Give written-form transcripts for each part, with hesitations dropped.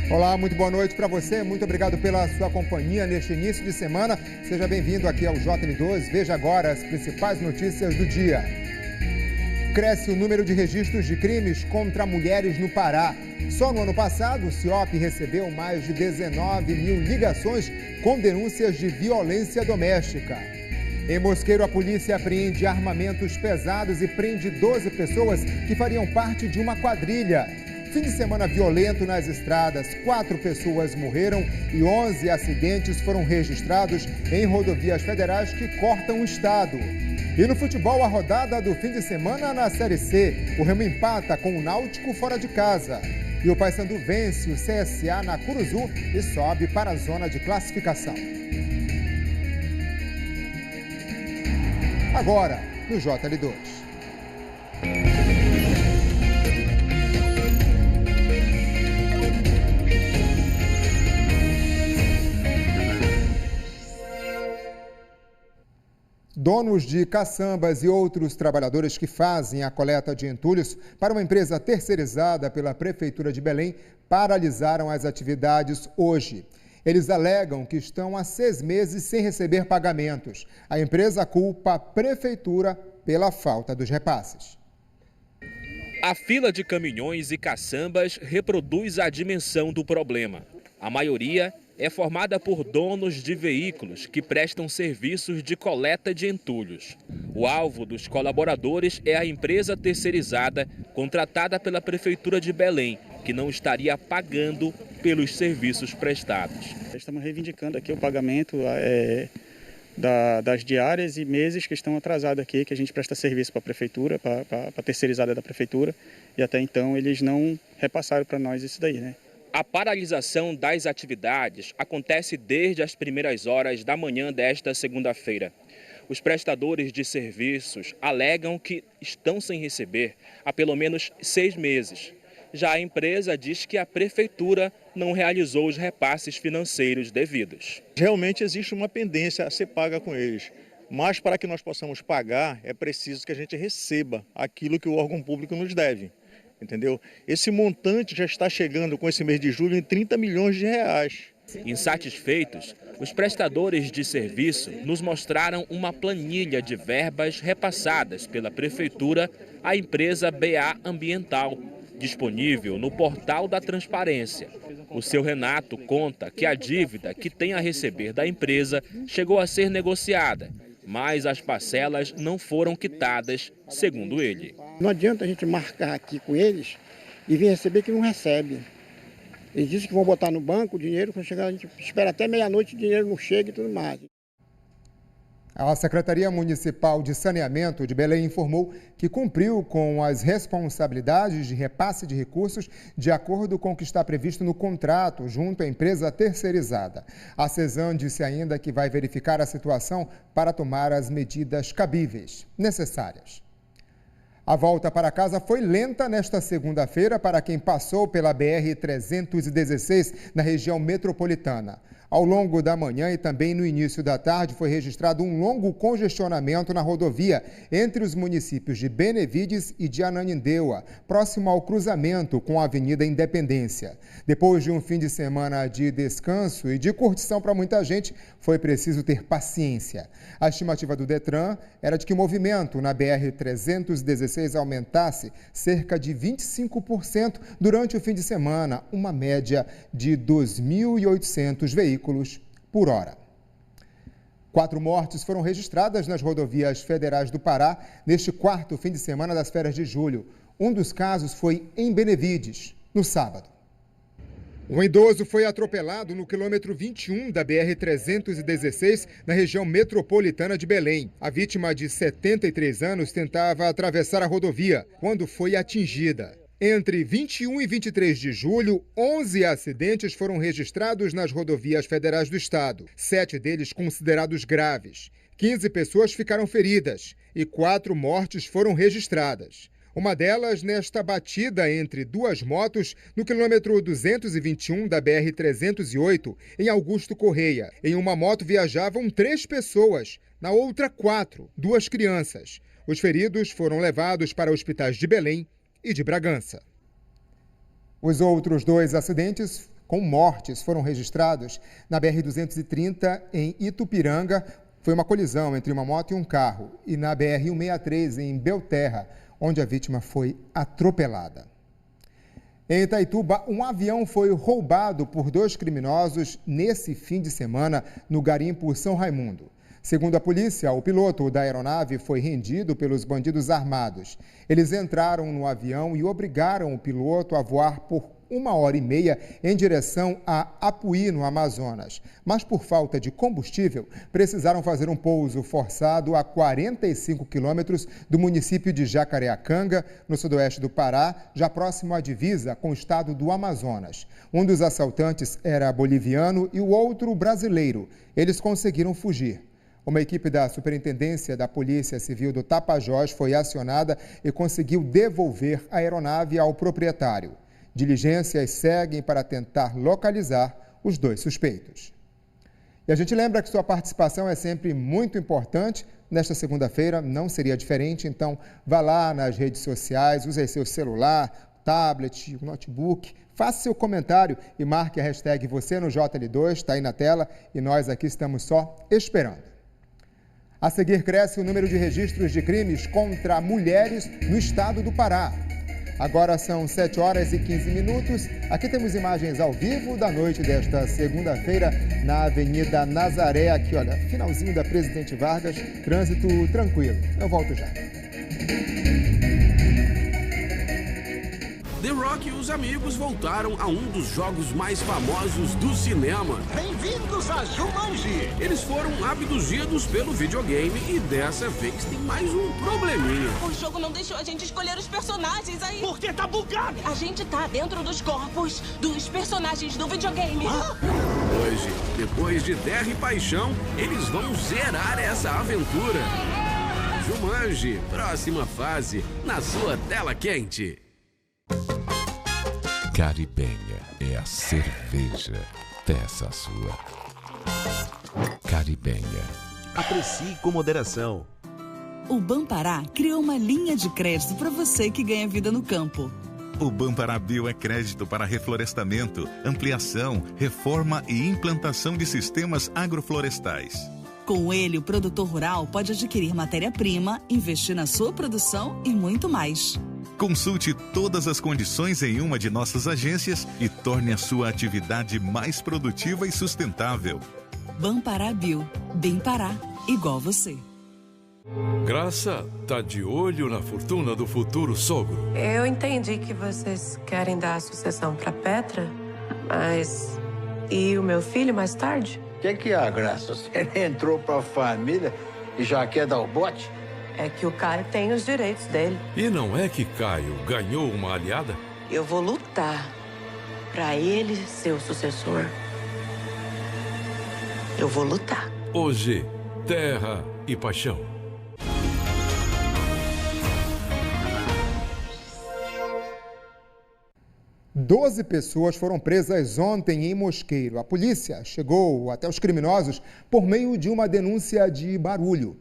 Olá, muito boa noite para você. Muito obrigado pela sua companhia neste início de semana. Seja bem-vindo aqui ao JN2. Veja agora as principais notícias do dia. Cresce o número de registros de crimes contra mulheres no Pará. Só no ano passado, o CIOP recebeu mais de 19 mil ligações com denúncias de violência doméstica. Em Mosqueiro, a polícia apreende armamentos pesados e prende 12 pessoas que fariam parte de uma quadrilha. Fim de semana violento nas estradas. 4 pessoas morreram e 11 acidentes foram registrados em rodovias federais que cortam o estado. E no futebol, a rodada do fim de semana na Série C. O Remo empata com o Náutico fora de casa. E o Paysandu vence o CSA na Curuzu e sobe para a zona de classificação. Agora, no JL2. Donos de caçambas e outros trabalhadores que fazem a coleta de entulhos para uma empresa terceirizada pela Prefeitura de Belém paralisaram as atividades hoje. Eles alegam que estão há 6 meses sem receber pagamentos. A empresa culpa a Prefeitura pela falta dos repasses. A fila de caminhões e caçambas reproduz a dimensão do problema. A maioria é formada por donos de veículos que prestam serviços de coleta de entulhos. O alvo dos colaboradores é a empresa terceirizada contratada pela Prefeitura de Belém, que não estaria pagando pelos serviços prestados. Estamos reivindicando aqui o pagamento das diárias e meses que estão atrasados aqui, que a gente presta serviço para a Prefeitura, para a terceirizada da Prefeitura, e até então eles não repassaram para nós isso daí, né? A paralisação das atividades acontece desde as primeiras horas da manhã desta segunda-feira. Os prestadores de serviços alegam que estão sem receber há pelo menos 6 meses. Já a empresa diz que a Prefeitura não realizou os repasses financeiros devidos. Realmente existe uma pendência a ser paga com eles, mas para que nós possamos pagar é preciso que a gente receba aquilo que o órgão público nos deve. Entendeu? Esse montante já está chegando com esse mês de julho em 30 milhões de reais. Insatisfeitos, os prestadores de serviço nos mostraram uma planilha de verbas repassadas pela Prefeitura à empresa BA Ambiental, disponível no portal da Transparência. O seu Renato conta que a dívida que tem a receber da empresa chegou a ser negociada, mas as parcelas não foram quitadas, segundo ele. Não adianta a gente marcar aqui com eles e vir receber que não recebe. Eles dizem que vão botar no banco o dinheiro, quando chegar a gente espera até meia-noite, o dinheiro não chega e tudo mais. A Secretaria Municipal de Saneamento de Belém informou que cumpriu com as responsabilidades de repasse de recursos de acordo com o que está previsto no contrato junto à empresa terceirizada. A CESAM disse ainda que vai verificar a situação para tomar as medidas cabíveis necessárias. A volta para casa foi lenta nesta segunda-feira para quem passou pela BR-316 na região metropolitana. Ao longo da manhã e também no início da tarde foi registrado um longo congestionamento na rodovia entre os municípios de Benevides e de Ananindeua, próximo ao cruzamento com a Avenida Independência. Depois de um fim de semana de descanso e de curtição para muita gente, foi preciso ter paciência. A estimativa do Detran era de que o movimento na BR-316 aumentasse cerca de 25% durante o fim de semana, uma média de 2.800 veículos por hora. 4 mortes foram registradas nas rodovias federais do Pará neste 4º fim de semana das férias de julho. Um dos casos foi em Benevides, no sábado. Um idoso foi atropelado no quilômetro 21 da BR-316, na região metropolitana de Belém. A vítima, de 73 anos, tentava atravessar a rodovia quando foi atingida. Entre 21 e 23 de julho, 11 acidentes foram registrados nas rodovias federais do estado, 7 deles considerados graves. 15 pessoas ficaram feridas e 4 mortes foram registradas. Uma delas nesta batida entre 2 motos no quilômetro 221 da BR-308, em Augusto Correia. Em uma moto viajavam 3 pessoas, na outra 4, 2 crianças. Os feridos foram levados para hospitais de Belém e de Bragança. Os outros 2 acidentes com mortes foram registrados na BR-230 em Itupiranga. Foi uma colisão entre uma moto e um carro. E na BR-163 em Belterra, onde a vítima foi atropelada. Em Itaituba, um avião foi roubado por 2 criminosos nesse fim de semana no garimpo São Raimundo. Segundo a polícia, o piloto da aeronave foi rendido pelos bandidos armados. Eles entraram no avião e obrigaram o piloto a voar por 1h30 em direção a Apuí, no Amazonas. Mas por falta de combustível, precisaram fazer um pouso forçado a 45 quilômetros do município de Jacareacanga, no sudoeste do Pará, já próximo à divisa com o estado do Amazonas. Um dos assaltantes era boliviano e o outro brasileiro. Eles conseguiram fugir. Uma equipe da Superintendência da Polícia Civil do Tapajós foi acionada e conseguiu devolver a aeronave ao proprietário. Diligências seguem para tentar localizar os 2 suspeitos. E a gente lembra que sua participação é sempre muito importante. Nesta segunda-feira não seria diferente, então vá lá nas redes sociais, use seu celular, tablet, notebook, faça seu comentário e marque a hashtag você no JL2, está aí na tela e nós aqui estamos só esperando. A seguir, cresce o número de registros de crimes contra mulheres no estado do Pará. Agora são 7h15. Aqui temos imagens ao vivo da noite desta segunda-feira na Avenida Nazaré. Aqui, olha, finalzinho da Presidente Vargas, trânsito tranquilo. Eu volto já. The Rock e os amigos voltaram a um dos jogos mais famosos do cinema. Bem-vindos a Jumanji! Eles foram abduzidos pelo videogame e dessa vez tem mais um probleminha. O jogo não deixou a gente escolher os personagens aí. Porque tá bugado! A gente tá dentro dos corpos dos personagens do videogame. Hoje, depois de Terra e Paixão, eles vão zerar essa aventura. Jumanji, próxima fase, na sua tela quente. Caribenha é a cerveja, peça sua. Caribenha. Aprecie com moderação. O Banpará criou uma linha de crédito para você que ganha vida no campo. O Banpará Bio é crédito para reflorestamento, ampliação, reforma e implantação de sistemas agroflorestais. Com ele, o produtor rural pode adquirir matéria-prima, investir na sua produção e muito mais. Consulte todas as condições em uma de nossas agências e torne a sua atividade mais produtiva e sustentável. Banpará Bio. Bem Pará, igual você. Graça tá de olho na fortuna do futuro sogro. Eu entendi que vocês querem dar a sucessão para Petra, mas... E o meu filho mais tarde? O que é a Graça? Você entrou pra família e já quer dar o bote? É que o Caio tem os direitos dele. E não é que Caio ganhou uma aliada? Eu vou lutar pra ele ser o sucessor. Eu vou lutar. Hoje, Terra e Paixão. Doze pessoas foram presas ontem em Mosqueiro. A polícia chegou até os criminosos por meio de uma denúncia de barulho.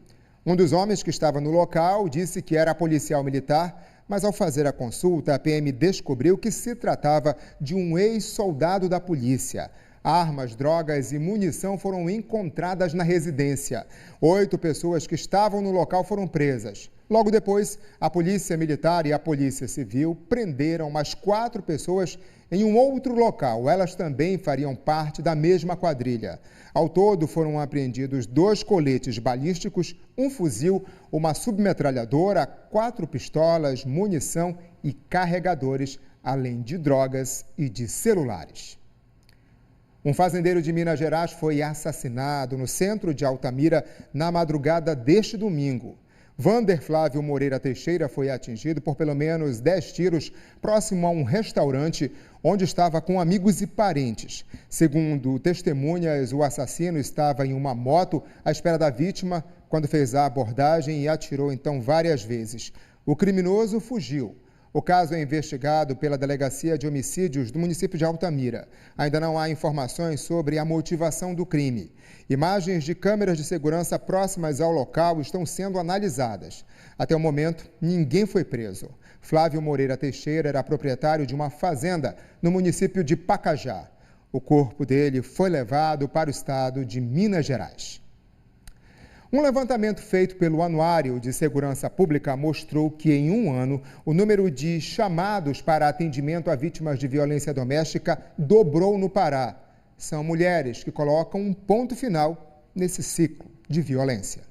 Um dos homens que estava no local disse que era policial militar, mas ao fazer a consulta, a PM descobriu que se tratava de um ex-soldado da polícia. Armas, drogas e munição foram encontradas na residência. 8 pessoas que estavam no local foram presas. Logo depois, a Polícia Militar e a Polícia Civil prenderam mais 4 pessoas em um outro local. Elas também fariam parte da mesma quadrilha. Ao todo, foram apreendidos 2 coletes balísticos, um fuzil, uma submetralhadora, 4 pistolas, munição e carregadores, além de drogas e de celulares. Um fazendeiro de Minas Gerais foi assassinado no centro de Altamira na madrugada deste domingo. Vander Flávio Moreira Teixeira foi atingido por pelo menos 10 tiros próximo a um restaurante onde estava com amigos e parentes. Segundo testemunhas, o assassino estava em uma moto à espera da vítima quando fez a abordagem e atirou então várias vezes. O criminoso fugiu. O caso é investigado pela Delegacia de Homicídios do município de Altamira. Ainda não há informações sobre a motivação do crime. Imagens de câmeras de segurança próximas ao local estão sendo analisadas. Até o momento, ninguém foi preso. Flávio Moreira Teixeira era proprietário de uma fazenda no município de Pacajá. O corpo dele foi levado para o estado de Minas Gerais. Um levantamento feito pelo Anuário de Segurança Pública mostrou que, em um ano, o número de chamados para atendimento a vítimas de violência doméstica dobrou no Pará. São mulheres que colocam um ponto final nesse ciclo de violência.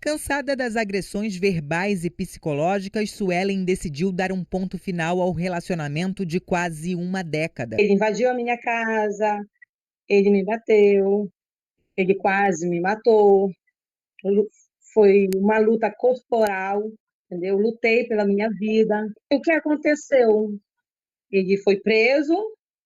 Cansada das agressões verbais e psicológicas, Suelen decidiu dar um ponto final ao relacionamento de quase uma década. Ele invadiu a minha casa, ele me bateu, ele quase me matou. Foi uma luta corporal, entendeu? Lutei pela minha vida. O que aconteceu? Ele foi preso,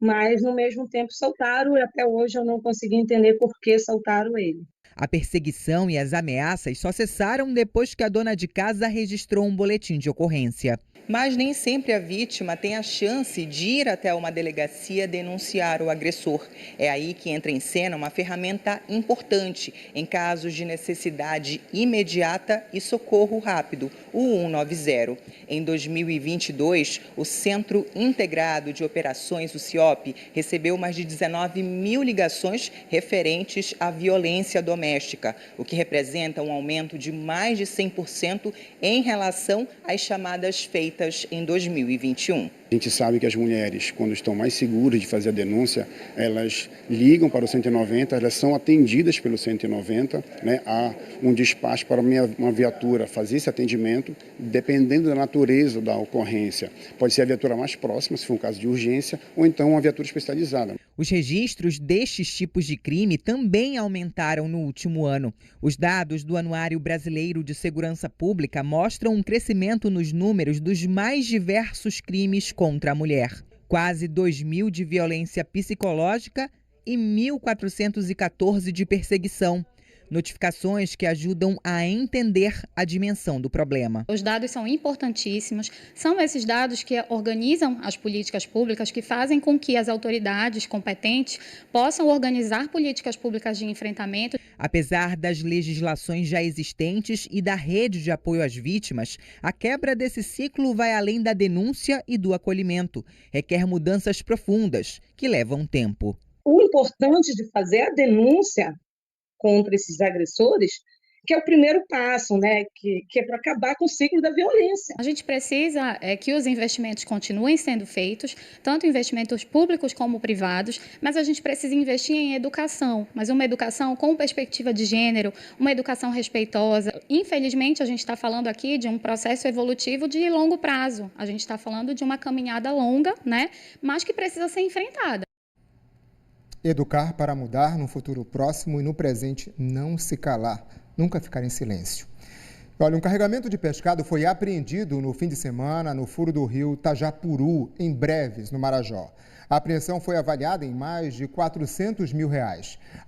mas no mesmo tempo soltaram e até hoje eu não consegui entender por que soltaram ele. A perseguição e as ameaças só cessaram depois que a dona de casa registrou um boletim de ocorrência. Mas nem sempre a vítima tem a chance de ir até uma delegacia denunciar o agressor. É aí que entra em cena uma ferramenta importante em casos de necessidade imediata e socorro rápido, o 190. Em 2022, o Centro Integrado de Operações, o CIOP, recebeu mais de 19 mil ligações referentes à violência doméstica, o que representa um aumento de mais de 100% em relação às chamadas feitas em 2021. A gente sabe que as mulheres, quando estão mais seguras de fazer a denúncia, elas ligam para o 190, elas são atendidas pelo 190, né? Há um despacho para uma viatura fazer esse atendimento, dependendo da natureza da ocorrência. Pode ser a viatura mais próxima, se for um caso de urgência, ou então uma viatura especializada. Os registros destes tipos de crime também aumentaram no último ano. Os dados do Anuário Brasileiro de Segurança Pública mostram um crescimento nos números dos mais diversos crimes contra a mulher. Quase 2.000 de violência psicológica e 1.414 de perseguição. Notificações que ajudam a entender a dimensão do problema. Os dados são importantíssimos, são esses dados que organizam as políticas públicas, que fazem com que as autoridades competentes possam organizar políticas públicas de enfrentamento. Apesar das legislações já existentes e da rede de apoio às vítimas, a quebra desse ciclo vai além da denúncia e do acolhimento. Requer mudanças profundas, que levam tempo. O importante de fazer a denúncia contra esses agressores, que é o primeiro passo, né? Que é para acabar com o ciclo da violência. A gente precisa que os investimentos continuem sendo feitos, tanto investimentos públicos como privados, mas a gente precisa investir em educação, mas uma educação com perspectiva de gênero, uma educação respeitosa. Infelizmente, a gente está falando aqui de um processo evolutivo de longo prazo, a gente está falando de uma caminhada longa, né? Mas que precisa ser enfrentada. Educar para mudar no futuro próximo e no presente não se calar, nunca ficar em silêncio. Olha, um carregamento de pescado foi apreendido no fim de semana no furo do rio Tajapuru, em Breves, no Marajó. A apreensão foi avaliada em mais de R$400 mil.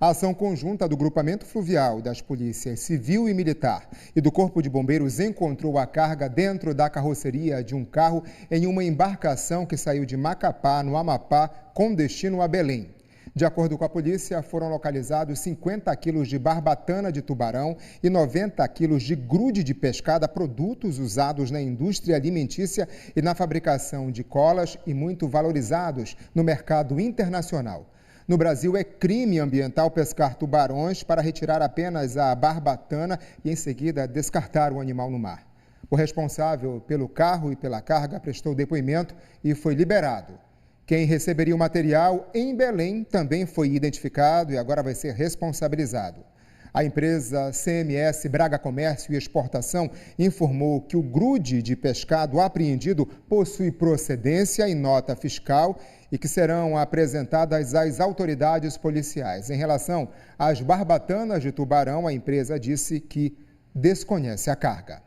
A ação conjunta do Grupamento Fluvial, das Polícias Civil e Militar e do Corpo de Bombeiros encontrou a carga dentro da carroceria de um carro em uma embarcação que saiu de Macapá, no Amapá, com destino a Belém. De acordo com a polícia, foram localizados 50 quilos de barbatana de tubarão e 90 quilos de grude de pescada, produtos usados na indústria alimentícia e na fabricação de colas e muito valorizados no mercado internacional. No Brasil, é crime ambiental pescar tubarões para retirar apenas a barbatana e, em seguida, descartar o animal no mar. O responsável pelo carro e pela carga prestou depoimento e foi liberado. Quem receberia o material em Belém também foi identificado e agora vai ser responsabilizado. A empresa CMS Braga Comércio e Exportação informou que o grude de pescado apreendido possui procedência e nota fiscal e que serão apresentadas às autoridades policiais. Em relação às barbatanas de tubarão, a empresa disse que desconhece a carga.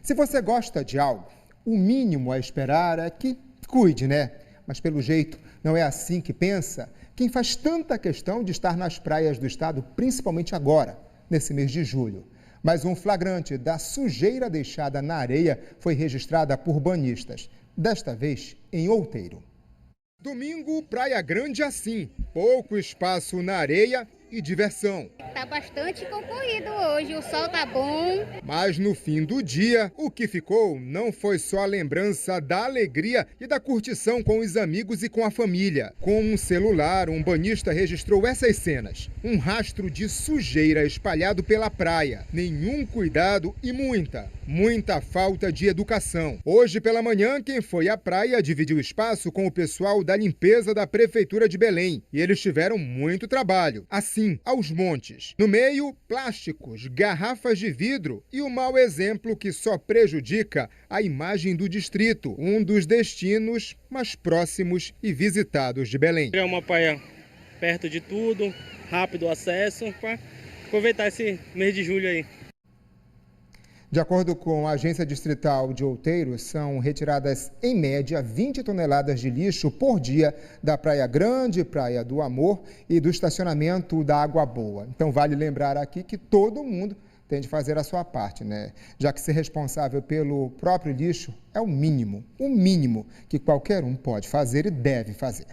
Se você gosta de algo, o mínimo a esperar é que cuide, né? Mas pelo jeito não é assim que pensa quem faz tanta questão de estar nas praias do estado, principalmente agora, nesse mês de julho. Mas um flagrante da sujeira deixada na areia foi registrada por banhistas, desta vez em Outeiro. Domingo, Praia Grande assim, pouco espaço na areia e diversão. Tá bastante concorrido hoje, o sol tá bom. Mas no fim do dia, o que ficou não foi só a lembrança da alegria e da curtição com os amigos e com a família. Com um celular, um banhista registrou essas cenas. Um rastro de sujeira espalhado pela praia. Nenhum cuidado e muita falta de educação. Hoje pela manhã, quem foi à praia dividiu espaço com o pessoal da limpeza da Prefeitura de Belém. E eles tiveram muito trabalho. Assim, aos montes. No meio, plásticos, garrafas de vidro e o mau exemplo que só prejudica a imagem do distrito, um dos destinos mais próximos e visitados de Belém. É uma praia perto de tudo, rápido acesso, para aproveitar esse mês de julho aí. De acordo com a Agência Distrital de Outeiros, são retiradas, em média, 20 toneladas de lixo por dia da Praia Grande, Praia do Amor e do estacionamento da Água Boa. Então, vale lembrar aqui que todo mundo tem de fazer a sua parte, né? Já que ser responsável pelo próprio lixo é o mínimo que qualquer um pode fazer e deve fazer.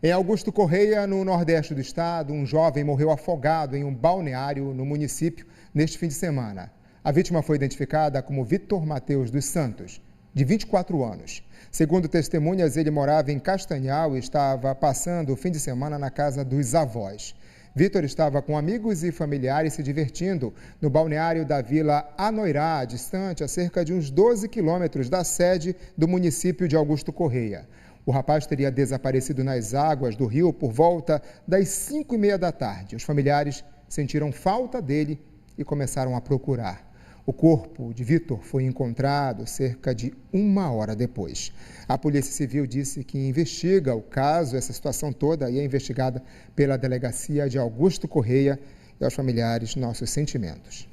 Em Augusto Correia, no nordeste do estado, um jovem morreu afogado em um balneário no município neste fim de semana. A vítima foi identificada como Vitor Mateus dos Santos, de 24 anos. Segundo testemunhas, ele morava em Castanhal e estava passando o fim de semana na casa dos avós. Vitor estava com amigos e familiares se divertindo no balneário da Vila Anoirá, distante a cerca de uns 12 quilômetros da sede do município de Augusto Correia. O rapaz teria desaparecido nas águas do rio por volta das 5h30 da tarde. Os familiares sentiram falta dele e começaram a procurar. O corpo de Vitor foi encontrado cerca de 1 hora depois. A Polícia Civil disse que investiga o caso, essa situação toda, e é investigada pela Delegacia de Augusto Correia. E aos familiares, nossos sentimentos.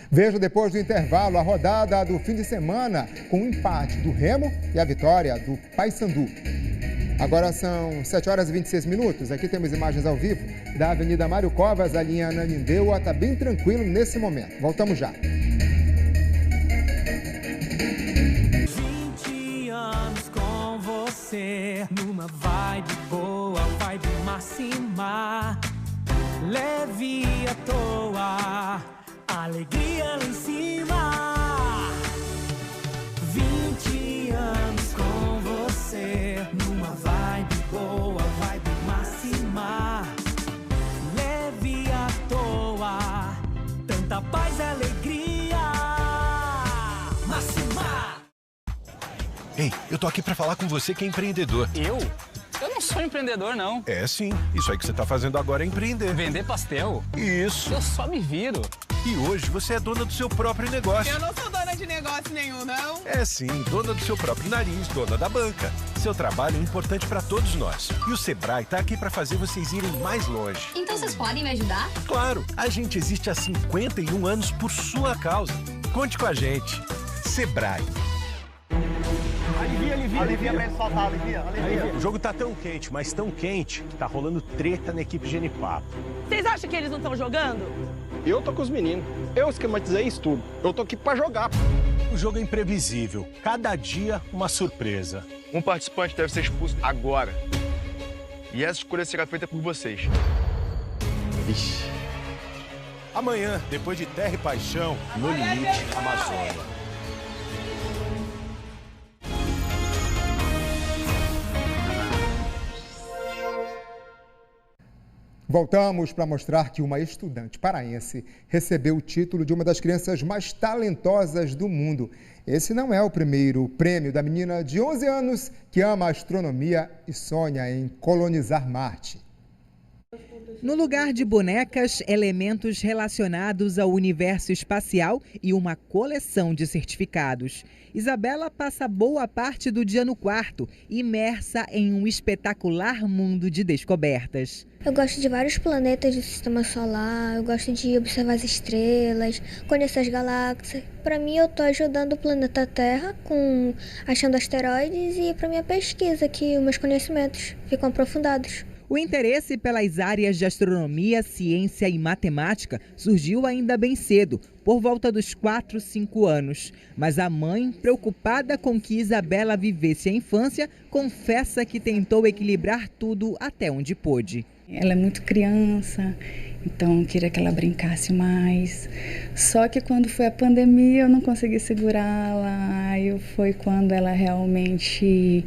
Veja depois do intervalo a rodada do fim de semana com o empate do Remo e a vitória do Paysandu. Agora são 7h26. Aqui temos imagens ao vivo da Avenida Mário Covas, a linha Ananindeua. Está bem tranquilo nesse momento. Voltamos já. 20 anos com você, numa vibe boa, vibe máxima. Leve à toa, alegria lá em cima. 20 anos com você, numa vibe boa, vibe máxima. Leve à toa, tanta paz e alegria. Máxima. Ei, eu tô aqui pra falar com você que é empreendedor. Eu? Eu não sou empreendedor, não. É sim, isso aí que você tá fazendo agora é empreender. Vender pastel? Isso. Eu só me viro. E hoje você é dona do seu próprio negócio. Eu não sou dona de negócio nenhum, não. É sim, dona do seu próprio nariz, dona da banca. Seu trabalho é importante para todos nós. E o Sebrae tá aqui para fazer vocês irem mais longe. Então vocês podem me ajudar? Claro, a gente existe há 51 anos por sua causa. Conte com a gente. Sebrae. Alivia pra ele soltar, alivia. O jogo tá tão quente, mas tão quente, que tá rolando treta na equipe Genipapo. Vocês acham que eles não estão jogando? Eu tô com os meninos. Eu esquematizei isso tudo. Eu tô aqui pra jogar. O jogo é imprevisível. Cada dia, uma surpresa. Um participante deve ser expulso agora. E essa escolha será feita por vocês. Ixi. Amanhã, depois de Terra e Paixão, No Limite, Amazônia. Voltamos para mostrar que uma estudante paraense recebeu o título de uma das crianças mais talentosas do mundo. Esse não é o primeiro prêmio da menina de 11 anos que ama a astronomia e sonha em colonizar Marte. No lugar de bonecas, elementos relacionados ao universo espacial e uma coleção de certificados. Isabela passa boa parte do dia no quarto, imersa em um espetacular mundo de descobertas. Eu gosto de vários planetas do sistema solar, eu gosto de observar as estrelas, conhecer as galáxias. Para mim, eu estou ajudando o planeta Terra com achando asteroides e para minha pesquisa, que os meus conhecimentos ficam aprofundados. O interesse pelas áreas de astronomia, ciência e matemática surgiu ainda bem cedo, por volta dos 4, 5 anos. Mas a mãe, preocupada com que Isabela vivesse a infância, confessa que tentou equilibrar tudo até onde pôde. Ela é muito criança, então eu queria que ela brincasse mais. Só que quando foi a pandemia eu não consegui segurá-la. Aí foi quando ela realmente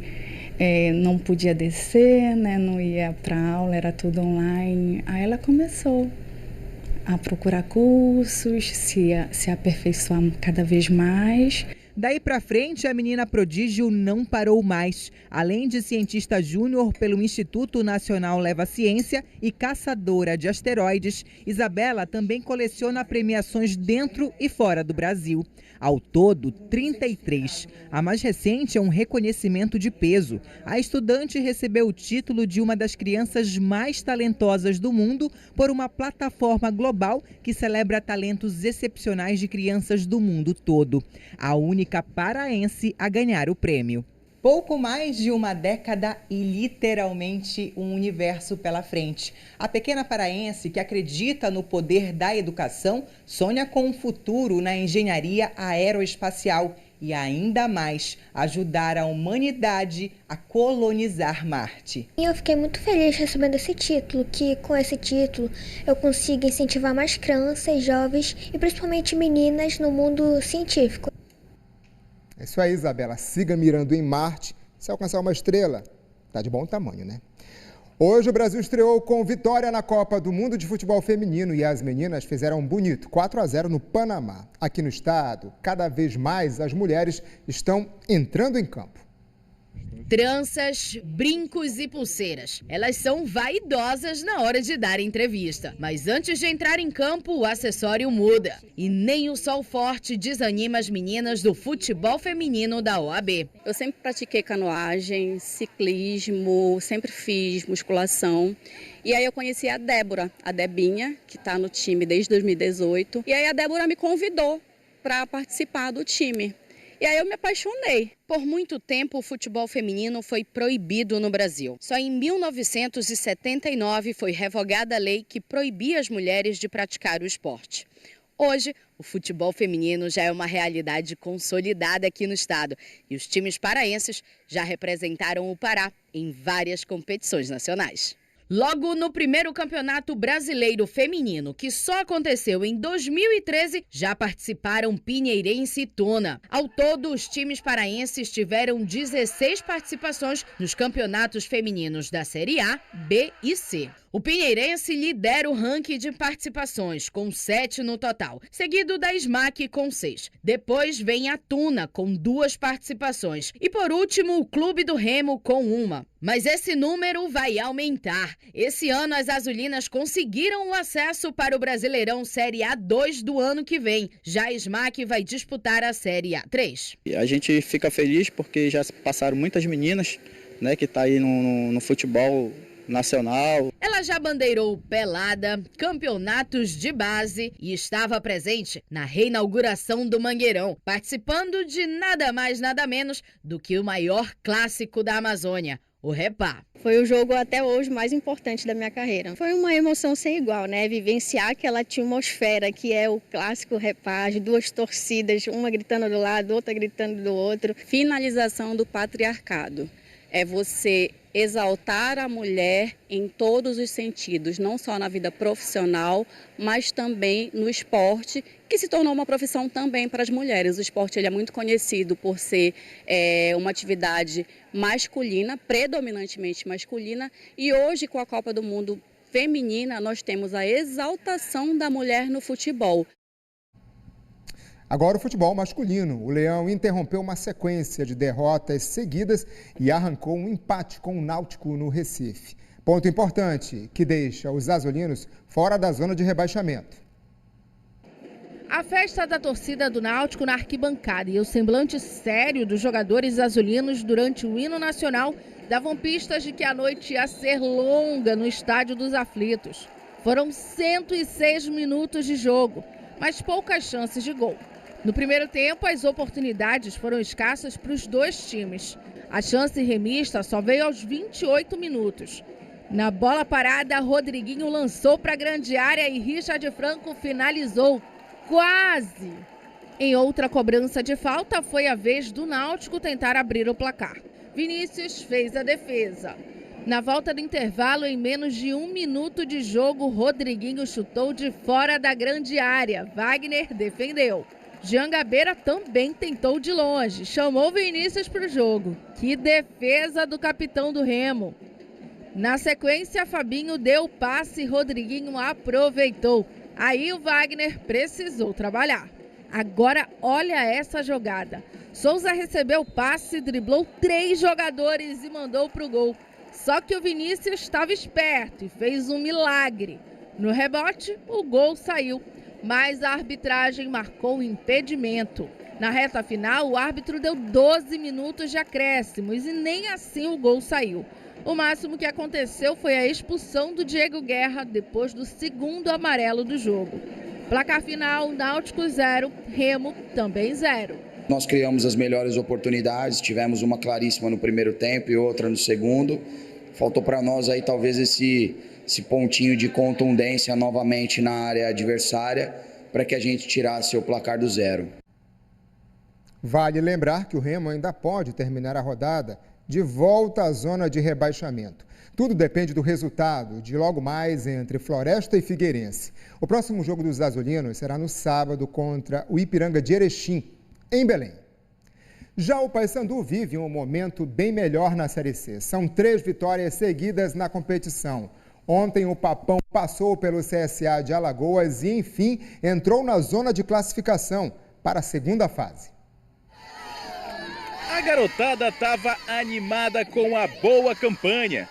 não podia descer, né? Não ia para aula, era tudo online. Aí ela começou a procurar cursos, se aperfeiçoar cada vez mais. Daí para frente, a menina prodígio não parou mais. Além de cientista júnior pelo Instituto Nacional Leva Ciência e caçadora de asteroides, Isabela também coleciona premiações dentro e fora do Brasil. Ao todo, 33. A mais recente é um reconhecimento de peso. A estudante recebeu o título de uma das crianças mais talentosas do mundo por uma plataforma global que celebra talentos excepcionais de crianças do mundo todo. A única paraense a ganhar o prêmio. Pouco mais de uma década e literalmente um universo pela frente. A pequena paraense que acredita no poder da educação sonha com um futuro na engenharia aeroespacial e ainda mais ajudar a humanidade a colonizar Marte. E eu fiquei muito feliz recebendo esse título, que com esse título eu consigo incentivar mais crianças, jovens e principalmente meninas no mundo científico. É isso aí, Isabela. Siga mirando em Marte. Se alcançar uma estrela, tá de bom tamanho, né? Hoje o Brasil estreou com vitória na Copa do Mundo de Futebol Feminino e as meninas fizeram um bonito 4-0 no Panamá. Aqui no estado, cada vez mais as mulheres estão entrando em campo. Tranças, brincos e pulseiras. Elas são vaidosas na hora de dar entrevista. Mas antes de entrar em campo, o acessório muda. E nem o sol forte desanima as meninas do futebol feminino da OAB. Eu sempre pratiquei canoagem, ciclismo, sempre fiz musculação. E aí eu conheci a Débora, a Debinha, que está no time desde 2018. E aí a Débora me convidou para participar do time. E aí eu me apaixonei. Por muito tempo, o futebol feminino foi proibido no Brasil. Só em 1979 foi revogada a lei que proibia as mulheres de praticar o esporte. Hoje, o futebol feminino já é uma realidade consolidada aqui no estado. E os times paraenses já representaram o Pará em várias competições nacionais. Logo no primeiro Campeonato Brasileiro Feminino, que só aconteceu em 2013, já participaram Pinheirense e Tuna. Ao todo, os times paraenses tiveram 16 participações nos campeonatos femininos da Série A, B e C. O Pinheirense lidera o ranking de participações, com 7 no total, seguido da SMAC com 6. Depois vem a Tuna, com 2 participações. E por último, o Clube do Remo, com 1. Mas esse número vai aumentar. Esse ano, as azulinas conseguiram o acesso para o Brasileirão Série A2 do ano que vem. Já a SMAC vai disputar a Série A3. A gente fica feliz porque já passaram muitas meninas, né, que estão aí no futebol nacional. Ela já bandeirou pelada, campeonatos de base e estava presente na reinauguração do Mangueirão, participando de nada mais nada menos do que o maior clássico da Amazônia, o Repá. Foi o jogo até hoje mais importante da minha carreira. Foi uma emoção sem igual, né? Vivenciar aquela atmosfera que é o clássico Repá, as 2 torcidas, uma gritando do lado, outra gritando do outro. Finalização do patriarcado. É você exaltar a mulher em todos os sentidos, não só na vida profissional, mas também no esporte, que se tornou uma profissão também para as mulheres. O esporte ele é muito conhecido por ser uma atividade masculina, predominantemente masculina, e hoje com a Copa do Mundo Feminina nós temos a exaltação da mulher no futebol. Agora o futebol masculino. O Leão interrompeu uma sequência de derrotas seguidas e arrancou um empate com o Náutico no Recife. Ponto importante que deixa os azulinos fora da zona de rebaixamento. A festa da torcida do Náutico na arquibancada e o semblante sério dos jogadores azulinos durante o hino nacional davam pistas de que a noite ia ser longa no Estádio dos Aflitos. Foram 106 minutos de jogo, mas poucas chances de gol. No primeiro tempo, as oportunidades foram escassas para os 2 times. A chance remista só veio aos 28 minutos. Na bola parada, Rodriguinho lançou para a grande área e Richard Franco finalizou. Quase! Em outra cobrança de falta, foi a vez do Náutico tentar abrir o placar. Vinícius fez a defesa. Na volta do intervalo, em menos de 1 minuto de jogo, Rodriguinho chutou de fora da grande área. Wagner defendeu. Jean Gabeira também tentou de longe, chamou Vinícius para o jogo. Que defesa do capitão do Remo. Na sequência, Fabinho deu passe e Rodriguinho aproveitou. Aí o Wagner precisou trabalhar. Agora olha essa jogada. Souza recebeu o passe, driblou 3 jogadores e mandou para o gol. Só que o Vinícius estava esperto e fez um milagre. No rebote, o gol saiu, mas a arbitragem marcou o impedimento. Na reta final, o árbitro deu 12 minutos de acréscimos e nem assim o gol saiu. O máximo que aconteceu foi a expulsão do Diego Guerra depois do 2º amarelo do jogo. Placar final, Náutico 0, Remo também 0. Nós criamos as melhores oportunidades, tivemos uma claríssima no primeiro tempo e outra no segundo. Faltou para nós aí talvez esse pontinho de contundência novamente na área adversária para que a gente tirasse o placar do 0. Vale lembrar que o Remo ainda pode terminar a rodada de volta à zona de rebaixamento. Tudo depende do resultado de logo mais entre Floresta e Figueirense. O próximo jogo dos azulinos será no sábado contra o Ipiranga de Erechim, em Belém. Já o Paysandu vive um momento bem melhor na Série C. São 3 vitórias seguidas na competição. Ontem o Papão passou pelo CSA de Alagoas e, enfim, entrou na zona de classificação para a segunda fase. A garotada estava animada com a boa campanha.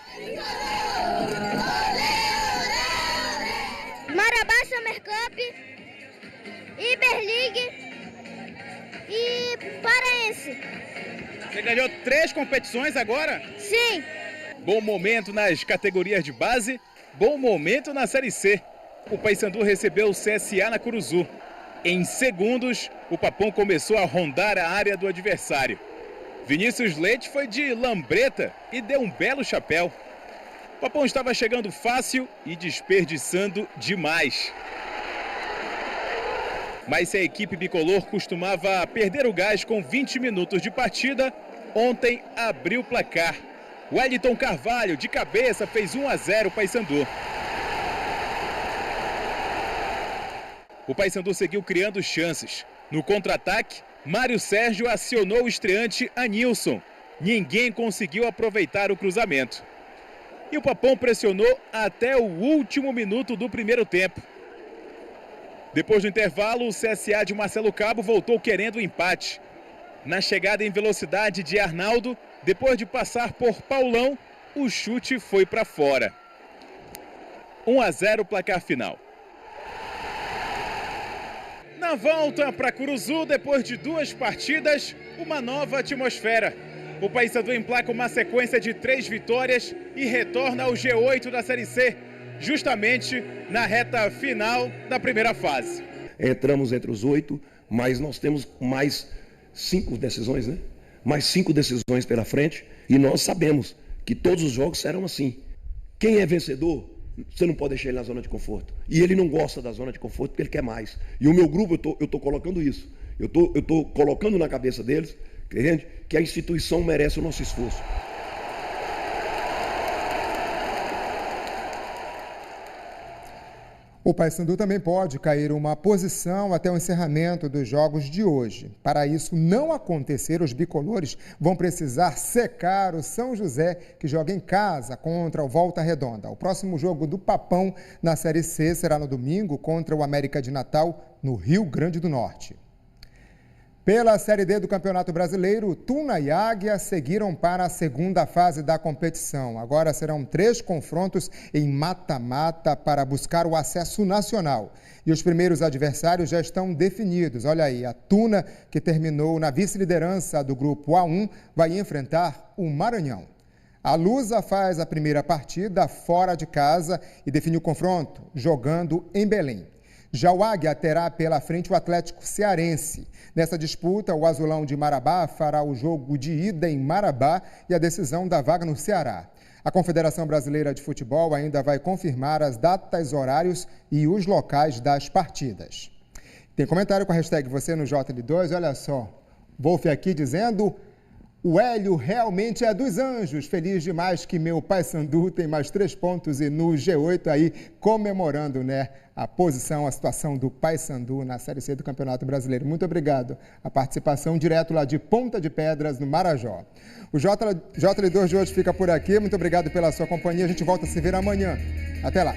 Marabá Summer Cup, Iberliga e Paraense. Você ganhou 3 competições agora? Sim. Bom momento nas categorias de base, bom momento na Série C. O Paysandu recebeu o CSA na Curuzu. Em segundos, o Papão começou a rondar a área do adversário. Vinícius Leite foi de lambreta e deu um belo chapéu. O Papão estava chegando fácil e desperdiçando demais. Mas se a equipe bicolor costumava perder o gás com 20 minutos de partida, ontem abriu o placar. Wellington Carvalho, de cabeça, fez 1-0 o Paysandu. O Paysandu seguiu criando chances. No contra-ataque, Mário Sérgio acionou o estreante Anilson. Ninguém conseguiu aproveitar o cruzamento. E o Papão pressionou até o último minuto do primeiro tempo. Depois do intervalo, o CSA de Marcelo Cabo voltou querendo o empate. Na chegada em velocidade de Arnaldo, depois de passar por Paulão, o chute foi para fora. 1-0 o placar final. Na volta para Curuzu, depois de 2 partidas, uma nova atmosfera. O Paysandu emplaca uma sequência de 3 vitórias e retorna ao G8 da Série C, justamente na reta final da primeira fase. Entramos entre os 8, mas nós temos mais 5 decisões, né? Mais 5 decisões pela frente e nós sabemos que todos os jogos serão assim. Quem é vencedor, você não pode deixar ele na zona de conforto. E ele não gosta da zona de conforto porque ele quer mais. E o meu grupo, eu tô colocando isso. Eu tô colocando na cabeça deles, entende? Que a instituição merece o nosso esforço. O Paysandu também pode cair uma posição até o encerramento dos jogos de hoje. Para isso não acontecer, os bicolores vão precisar secar o São José, que joga em casa contra o Volta Redonda. O próximo jogo do Papão na Série C será no domingo contra o América de Natal, no Rio Grande do Norte. Pela Série D do Campeonato Brasileiro, Tuna e Águia seguiram para a segunda fase da competição. Agora serão 3 confrontos em mata-mata para buscar o acesso nacional. E os primeiros adversários já estão definidos. Olha aí, a Tuna, que terminou na vice-liderança do grupo A1, vai enfrentar o Maranhão. A Lusa faz a primeira partida fora de casa e define o confronto, jogando em Belém. Já o Águia terá pela frente o Atlético Cearense. Nessa disputa, o Azulão de Marabá fará o jogo de ida em Marabá e a decisão da vaga no Ceará. A Confederação Brasileira de Futebol ainda vai confirmar as datas, horários e os locais das partidas. Tem comentário com a hashtag você no JL2, olha só. Wolf aqui dizendo, O Hélio realmente é dos anjos. Feliz demais que meu Paysandu tem mais 3 pontos e no G8 aí comemorando, né, a posição, a situação do Paysandu na Série C do Campeonato Brasileiro. Muito obrigado. A participação direto lá de Ponta de Pedras, no Marajó. O JL2 de hoje fica por aqui. Muito obrigado pela sua companhia. A gente volta a se ver amanhã. Até lá.